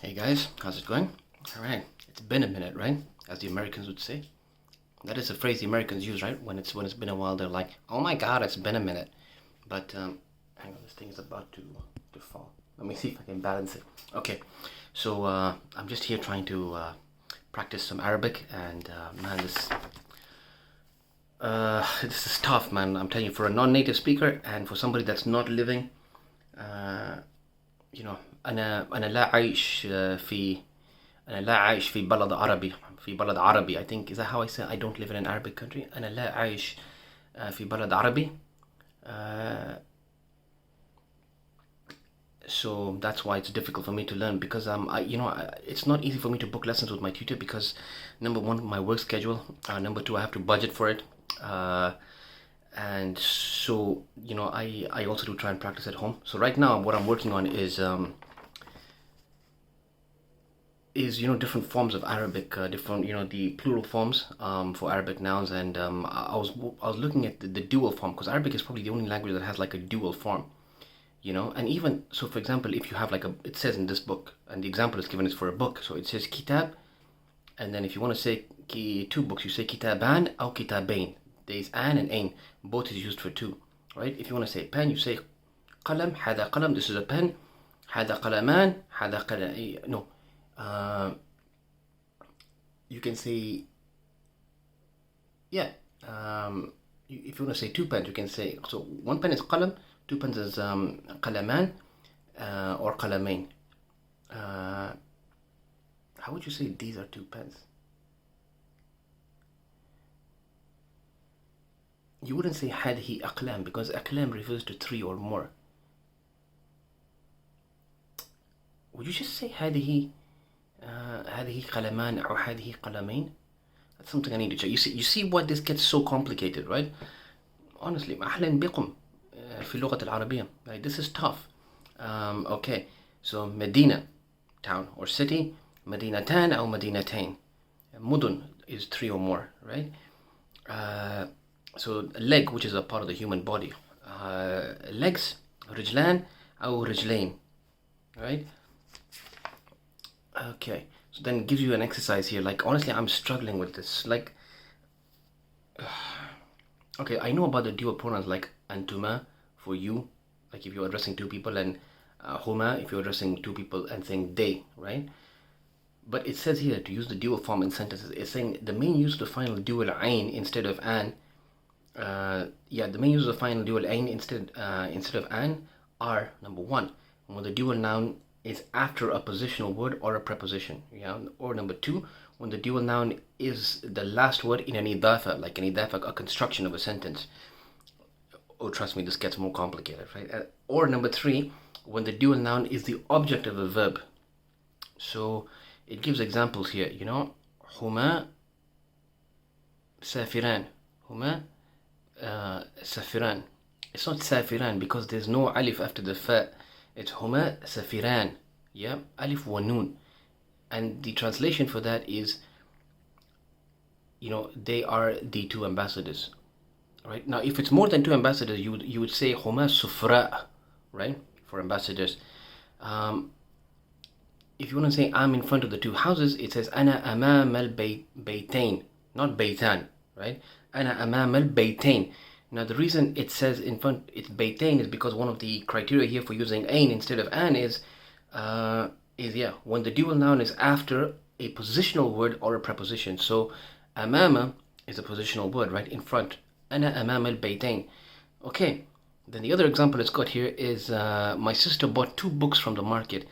Hey guys, how's it going? All right, it's been a minute, right? As the Americans would say. That is a phrase the Americans use, right? When it's been a while, they're like, "Oh my God, it's been a minute." But hang on, this thing is about to fall. Let me see if I can balance it. Okay, so I'm just here trying to practice some Arabic, and man, this is tough, man. I'm telling you, for a non-native speaker and for somebody that's not living, uh, you know أنا لا عايش في أنا لا عايش في بلد عربي في بلد عربي. I think, is that how I say? I don't live in an Arabic country. أنا لا عايش في بلد عربي. uh, so that's why it's difficult for me to learn, because it's not easy for me to book lessons with my tutor, because number one, my work schedule, number two, I have to budget for it, and so I also do try and practice at home. So right now what I'm working on is different forms of Arabic, different the plural forms for Arabic nouns, and I was looking at the dual form, because Arabic is probably the only language that has like a dual form, and even so, for example, if you have it says in this book, and the example is given is for a book, so it says kitab, and then if you want to say two books, you say kitaban or kitabain. There's an and ain, both is used for two, right? If you want to say pen, you say qalam, hada qalam, this is a pen, hada qalaman, hada qalam, no, you can say, yeah, if you want to say two pens, you can say, so one pen is qalam, two pens is qalaman, or qalamain. How would you say these are two pens? You wouldn't say hadhi aqlam, because aqlam refers to three or more. Would you just say hadhi qalaman or hadhi qalamain? That's something I need to check. You see why this gets so complicated, right? Honestly, أهلا بكم في اللغة العربية. Like, this is tough. Okay, so Medina, town or city, Madinatan or Madinatain. Mudun is three or more, right? So leg, which is a part of the human body. Legs, رجلان أو رجلين, right? Okay, so then it gives you an exercise here. Like, honestly, I'm struggling with this. Like, okay, I know about the dual pronouns, like antuma for you, like if you're addressing two people, and huma if you're addressing two people and saying they, right? But it says here to use the dual form in sentences. It's saying the main use of the final dual ain instead of an. The main use of the final dual ain instead of an are, number one, when the dual noun is after a positional word or a preposition, or number two, when the dual noun is the last word in an idafa, like an idafa, a construction of a sentence. Oh, trust me, this gets more complicated, right? Or number three, when the dual noun is the object of a verb. So it gives examples here, huma safiran, huma safiran. It's not safiran because there's no alif after the fa. It's huma safiran, yeah, alif wa noon, and the translation for that is, they are the two ambassadors, right? Now, if it's more than two ambassadors, you would say huma sufra, right, for ambassadors. If you want to say I'm in front of the two houses, it says ana amam al baytain, not baytan, right? Ana amam al baytain. Now, the reason it says in front it's baytain is because one of the criteria here for using ain instead of an is when the dual noun is after a positional word or a preposition. So amama is a positional word, right, in front. Ana amam al baytain. Okay, then the other example it's got here is my sister bought two books from the market.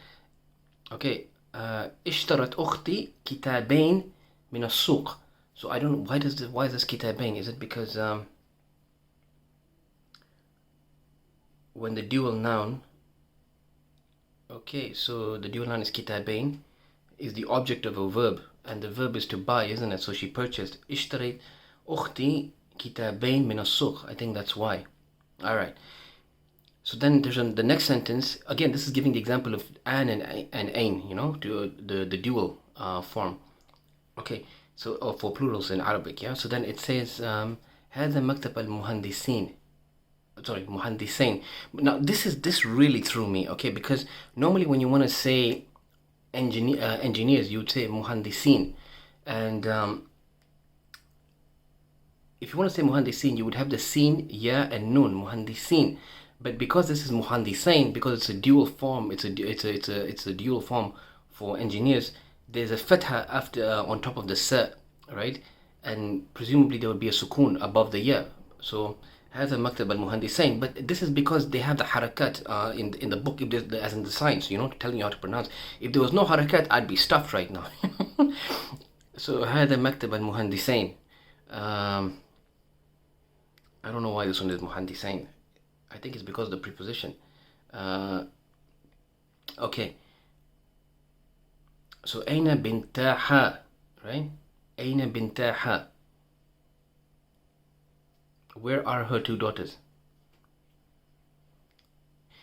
Okay, اشترت أختي كتابين من السوق. So I don't know, why is this كتابين? Is it because when the dual noun, okay, so the dual noun is kitabain, is the object of a verb, and the verb is to buy, isn't it? So she purchased. اشتريت أختي كتابين من السوق. I think that's why. All right. So then there's the next sentence. Again, this is giving the example of an and ain, to the dual form. Okay, so for plurals in Arabic, yeah. So then it says هذا مكتب المهندسين. Sorry, muhandisain. Now this really threw me, okay, because normally when you want to say engineers, you would say muhandisin. And if you want to say muhandisin, you would have the sin, ya, and nun, muhandisin. But because this is muhandisain, because it's a dual form, it's a dual form for engineers. There's a fatha after on top of the sa, right? And presumably there would be a sukun above the ya. So هذا مكتب المهندسين. But this is because they have the harakat in the book, if as in the science, you know, telling you how to pronounce. If there was no harakat, I'd be stuffed right now. So هذا مكتب المهندسين. I don't know why this one is muhandisain. I think it's because of the preposition. Okay. So أين بنتها, right? أين بنتها. Where are her two daughters?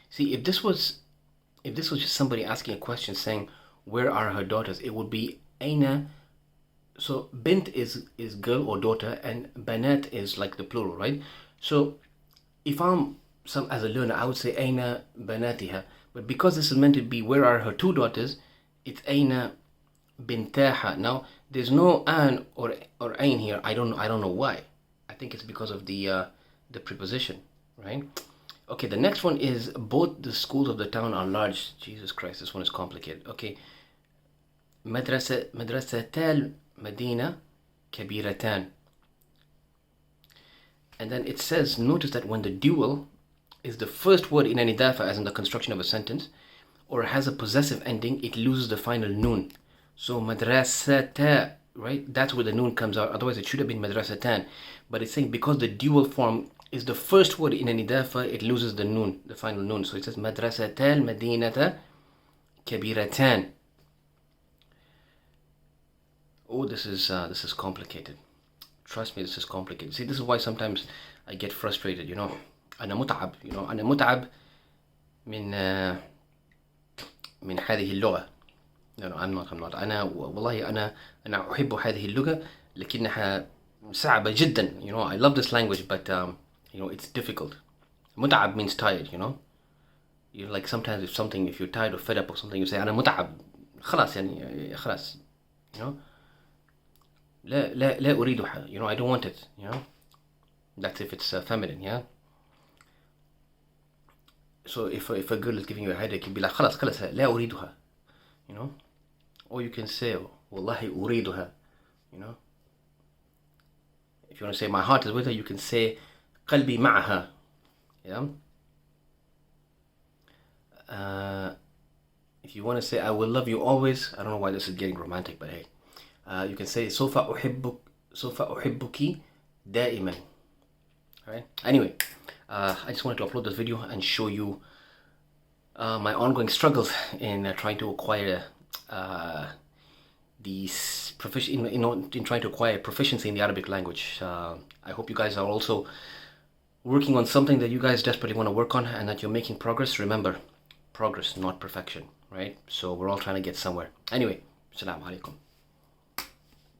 See, if this was just somebody asking a question saying, where are her daughters? It would be أين. So bint is girl or daughter, and banat is like the plural, right? So if I'm as a learner, I would say Aina banatiha. But because this is meant to be where are her two daughters, it's Aina bintaha. Now there's no an or ain here. I don't know why. I think it's because of the preposition, right? Okay, the next one is both the schools of the town are large. Jesus Christ, this one is complicated. Okay. مدرسة Medina Kabiratan. And then it says, notice that when the dual is the first word in an idafa, as in the construction of a sentence, or has a possessive ending, it loses the final noon. So madrasata, right? That's where the noon comes out. Otherwise, it should have been madrasatan. But it's saying because the dual form is the first word in an idafa, it loses the noon, the final noon. So it says madrasatal madinata kabiratan. Oh, this is complicated. Trust me, this is complicated. See, this is why sometimes I get frustrated, you know. أنا متعب, you know. أنا متعب من هذه اللغة. No, I'm not. أنا والله أنا أحب هذه اللغة لكنها صعبة جدا. You know, I love this language, but you know, it's difficult. متعب means tired, you know. You like sometimes if you're tired or fed up or something, you say أنا متعب. خلاص يعني خلاص, you know. لا أريدها, you know, I don't want it, you know. That's if it's feminine, yeah. So if a girl is giving you a headache, you'd be like خلاص لا أريدها, you know. Or you can say والله أريدها, you know. If you want to say my heart is with her, you can say قلبي معها, yeah. If you want to say I will love you always, I don't know why this is getting romantic, but hey. You can say سوف أحبك دائما. Alright. Anyway, I just wanted to upload this video and show you my ongoing struggles in trying to acquire these in trying to acquire proficiency in the Arabic language. I hope you guys are also working on something that you guys desperately want to work on and that you're making progress. Remember, progress, not perfection, right? So we're all trying to get somewhere. Anyway, Assalamu alaikum.